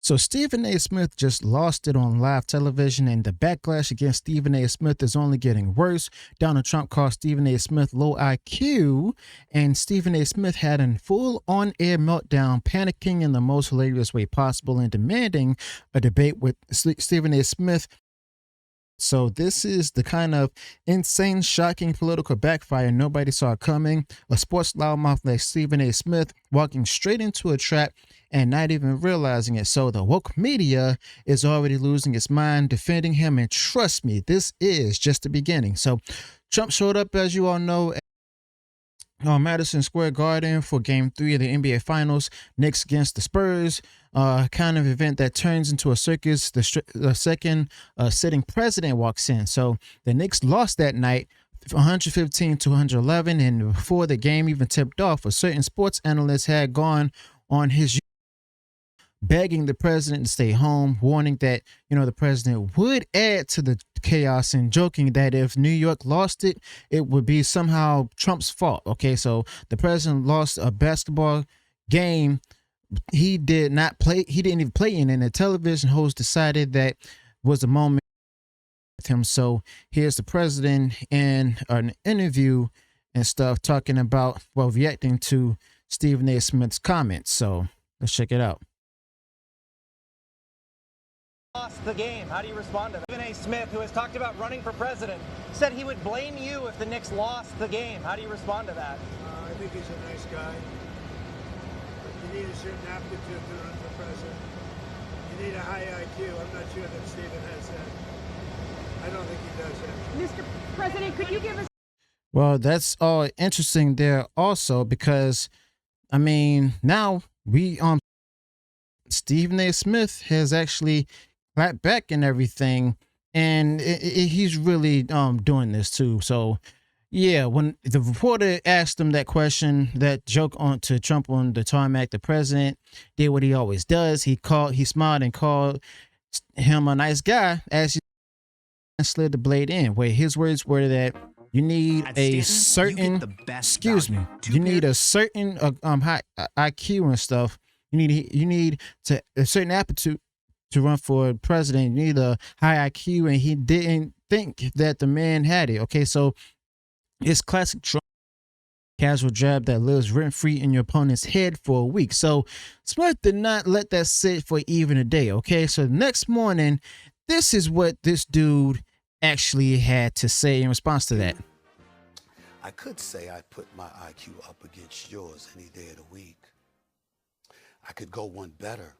So Stephen A. Smith just lost it on live television, and the backlash against Stephen A. Smith is only getting worse. Donald Trump called Stephen A. Smith low IQ, and Stephen A. Smith had a full on-air meltdown, panicking in the most hilarious way possible and demanding a debate with Stephen A. Smith. So this is the kind of insane, shocking political backfire nobody saw coming. A sports loudmouth like Stephen A. Smith walking straight into a trap and not even realizing it. So the woke media is already losing its mind, defending him. And trust me, this is just the beginning. So Trump showed up, as you all know, on Madison Square Garden for Game 3 of the NBA Finals, Knicks against the Spurs, kind of event that turns into a circus. The second sitting president walks in. So the Knicks lost that night, 115 to 111, and before the game even tipped off, a certain sports analyst had gone on his begging the president to stay home, warning that, the president would add to the chaos and joking that if New York lost it, it would be somehow Trump's fault. Okay, so the president lost a basketball game. He did not play. He didn't even play in, and the television host decided that was a moment with him. So here's the president in an interview and stuff talking about, reacting to Stephen A. Smith's comments. So let's check it out. Lost the game. How do you respond to that? Stephen A. Smith, who has talked about running for president, said he would blame you if the Knicks lost the game. How do you respond to that? I think he's a nice guy. But you need a certain aptitude to run for president. You need a high IQ. I'm not sure that Stephen has that. I don't think he does that. Mr. President, could you give us... Well, that's all interesting there also, because, now Stephen A. Smith has actually clapped back and everything, and he's really doing this too. So yeah, when the reporter asked him that question, that joke on to Trump on the tarmac, the president did what he always does. He smiled and called him a nice guy as he slid the blade in, where his words were that you need a certain you need a certain high IQ and stuff. You need a certain aptitude to run for president. You need a high IQ, and he didn't think that the man had it. Okay, so it's classic Trump casual jab that lives rent free in your opponent's head for a week. So Smith did not let that sit for even a day. Okay, so the next morning, this is what this dude actually had to say in response to that. I could say I put my IQ up against yours any day of the week. I could go one better.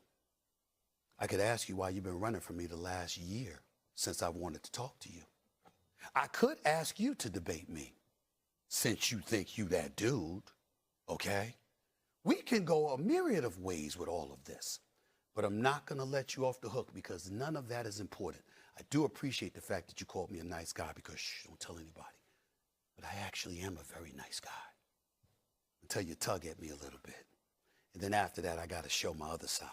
I could ask you why you've been running from me the last year since I wanted to talk to you. I could ask you to debate me since you think you that dude, okay? We can go a myriad of ways with all of this, but I'm not gonna let you off the hook because none of that is important. I do appreciate the fact that you called me a nice guy because don't tell anybody, but I actually am a very nice guy until you tug at me a little bit. And then after that, I got to show my other side.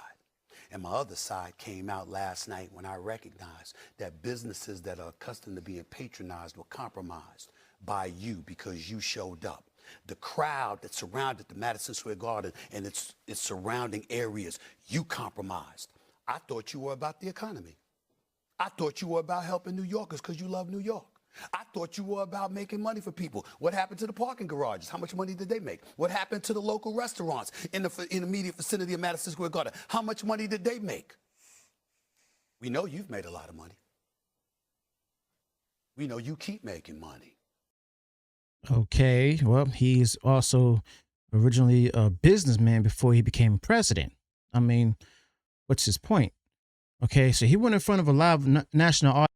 And my other side came out last night when I recognized that businesses that are accustomed to being patronized were compromised by you because you showed up. The crowd that surrounded the Madison Square Garden and its surrounding areas, you compromised. I thought you were about the economy. I thought you were about helping New Yorkers because you love New York. I thought you were about making money for people. What happened to the parking garages? How much money did they make? What happened to the local restaurants in the immediate vicinity of Madison Square Garden? How much money did they make? We know you've made a lot of money. We know you keep making money. Okay, well, he's also originally a businessman before he became president. What's his point? Okay, so he went in front of a live national audience,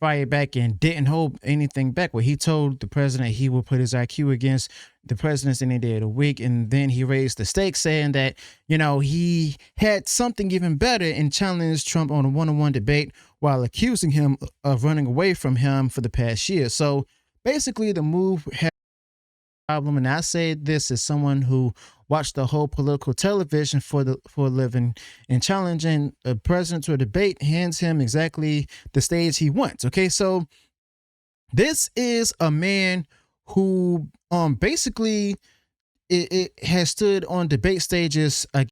fired back, and didn't hold anything back. Where he told the president he would put his IQ against the president's any day of the week, and then he raised the stakes, saying that he had something even better and challenged Trump on a one-on-one debate while accusing him of running away from him for the past year. So basically, the move had a problem, and I say this as someone who watched the whole political television for a living, and challenging a president to a debate hands him exactly the stage he wants. Okay, so this is a man who basically it has stood on debate stages against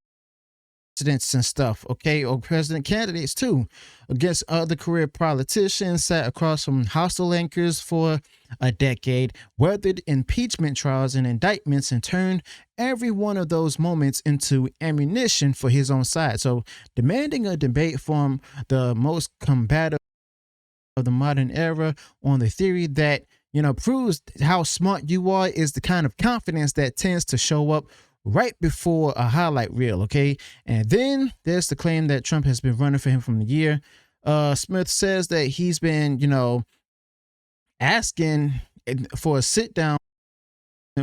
presidents and stuff, okay, or president candidates too, against other career politicians, sat across from hostile anchors for a decade, weathered impeachment trials and indictments, and turned every one of those moments into ammunition for his own side. So demanding a debate from the most combative of the modern era on the theory that, proves how smart you are is the kind of confidence that tends to show up right before a highlight reel, okay? And then there's the claim that Trump has been running for him from the year. Smith says that he's been, asking for a sit down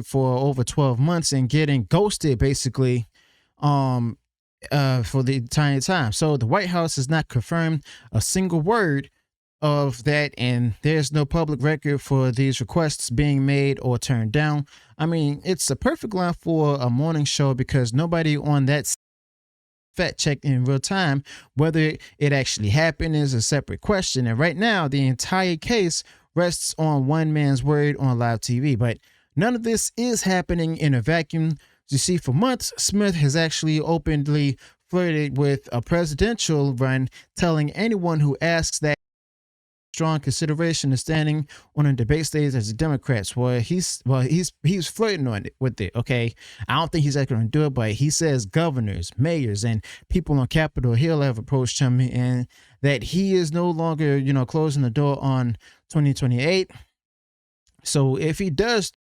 for over 12 months and getting ghosted basically for the entire time. So the White House has not confirmed a single word of that, and there's no public record for these requests being made or turned down. I mean, it's a perfect line for a morning show because nobody on that fact checked in real time whether it actually happened is a separate question. And right now, the entire case rests on one man's word on live TV. But none of this is happening in a vacuum. You see, for months, Smith has actually openly flirted with a presidential run, telling anyone who asks that strong consideration of standing on a debate stage as a Democrat. He's flirting on it with it. Okay, I don't think he's actually going to do it, but he says governors, mayors, and people on Capitol Hill have approached him, and that he is no longer, closing the door on 2028. So if he does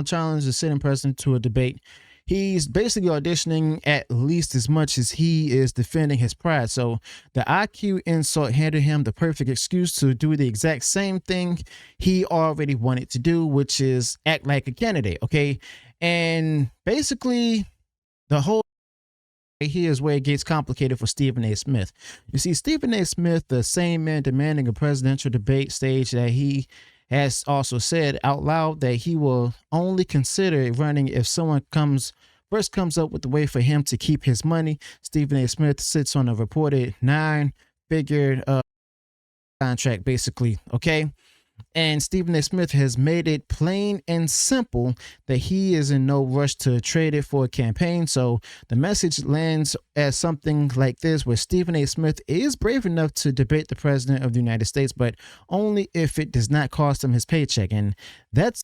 challenge the sitting president to a debate, he's basically auditioning at least as much as he is defending his pride. So the IQ insult handed him the perfect excuse to do the exact same thing he already wanted to do, which is act like a candidate. Okay. And basically the whole here's where it gets complicated for Stephen A. Smith. You see, Stephen A. Smith, the same man demanding a presidential debate stage, that he has also said out loud that he will only consider running if someone first comes up with a way for him to keep his money. Stephen A. Smith sits on a reported 9-figure contract, basically. Okay. And Stephen A. Smith has made it plain and simple that he is in no rush to trade it for a campaign. So the message lands as something like this, where Stephen A. Smith is brave enough to debate the president of the United States, but only if it does not cost him his paycheck. And that's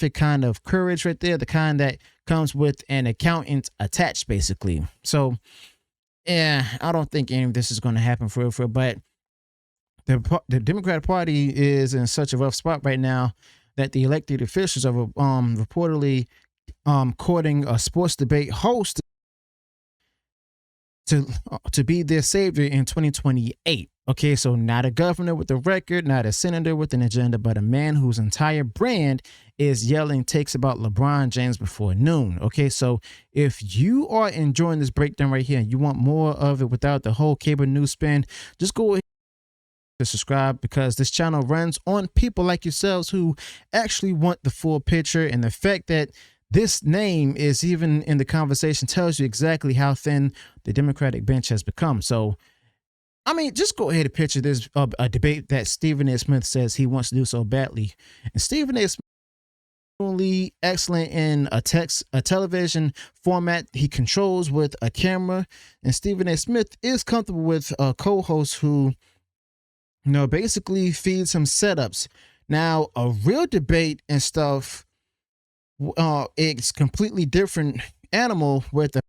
the kind of courage right there, the kind that comes with an accountant attached, basically. So, yeah, I don't think any of this is going to happen for real, but the Democratic Party is in such a rough spot right now that the elected officials are reportedly courting a sports debate host to be their savior in 2028. Okay, so not a governor with a record, not a senator with an agenda, but a man whose entire brand is yelling takes about LeBron James before noon. Okay, so if you are enjoying this breakdown right here and you want more of it without the whole cable news spin, just go ahead to subscribe, because this channel runs on people like yourselves who actually want the full picture. And the fact that this name is even in the conversation tells you exactly how thin the Democratic bench has become. So, I mean, just go ahead and picture this a debate that Stephen A. Smith says he wants to do so badly. And Stephen A. Smith is only excellent in a television format he controls with a camera. And Stephen A. Smith is comfortable with a co-host who, basically feeds him setups. Now, a real debate and stuff, it's completely different animal with the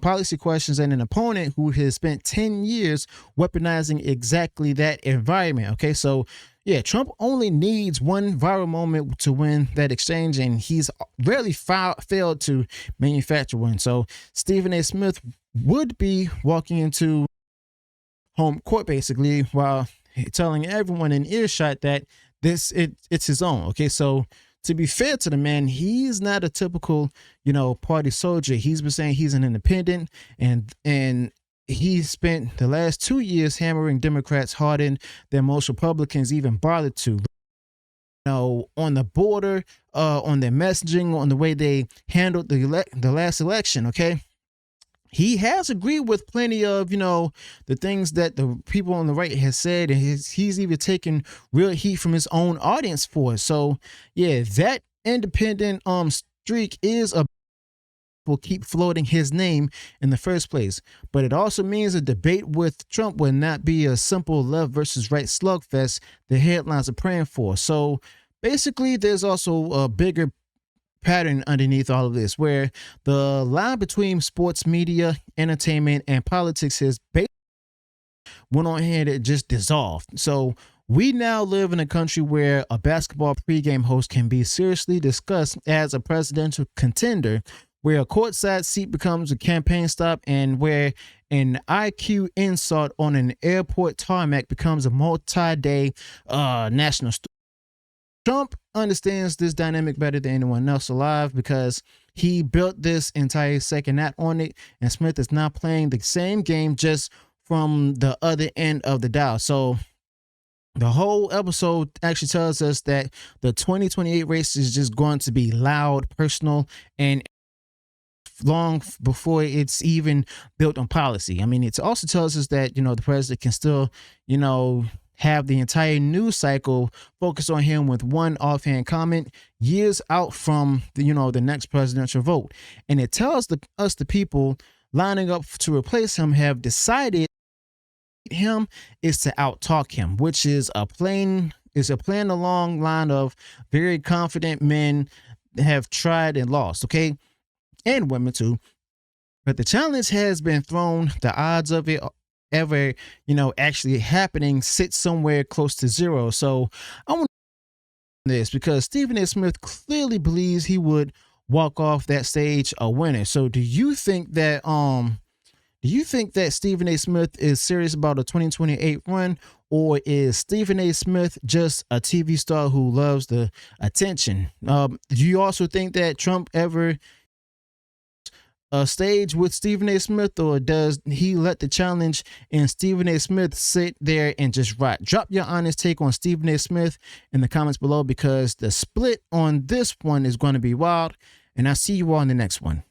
policy questions and an opponent who has spent 10 years weaponizing exactly that environment. Okay, so yeah, Trump only needs one viral moment to win that exchange, and he's rarely failed to manufacture one. So Stephen A. Smith would be walking into home court basically while telling everyone in earshot that it's his own. Okay, so to be fair to the man, he's not a typical party soldier. He's been saying he's an independent, and he spent the last 2 years hammering Democrats harder than most Republicans even bothered to. On the border, on their messaging, on the way they handled the last election. Okay. He has agreed with plenty of, the things that the people on the right has said, and he's even taken real heat from his own audience for it. So, yeah, that independent streak is a will keep floating his name in the first place. But it also means a debate with Trump will not be a simple left versus right slugfest the headlines are praying for. So basically, there's also a bigger pattern underneath all of this where the line between sports media, entertainment, and politics has basically went on ahead and just dissolved. So we now live in a country where a basketball pregame host can be seriously discussed as a presidential contender, where a courtside seat becomes a campaign stop, and where an IQ insult on an airport tarmac becomes a multi-day national story. Trump understands this dynamic better than anyone else alive because he built this entire second act on it, and Smith is now playing the same game just from the other end of the dial. So the whole episode actually tells us that the 2028 race is just going to be loud, personal, and long before it's even built on policy. I mean, it also tells us that, the president can still, have the entire news cycle focus on him with one offhand comment years out from the next presidential vote. And it tells us the people lining up to replace him have decided him is to outtalk him, which is a plain along line of very confident men have tried and lost, okay, and women too. But the challenge has been thrown. The odds of it ever actually happening sit somewhere close to zero. So I want this because Stephen A. Smith clearly believes he would walk off that stage a winner. So do you think that Stephen A. Smith is serious about a 2028 run, or is Stephen A. Smith just a TV star who loves the attention? Do you also think that Trump ever stage with Stephen A. Smith, or does he let the challenge and Stephen A. Smith sit there and just rot? Drop your honest take on Stephen A. Smith in the comments below, because the split on this one is going to be wild, and I'll see you all in the next one.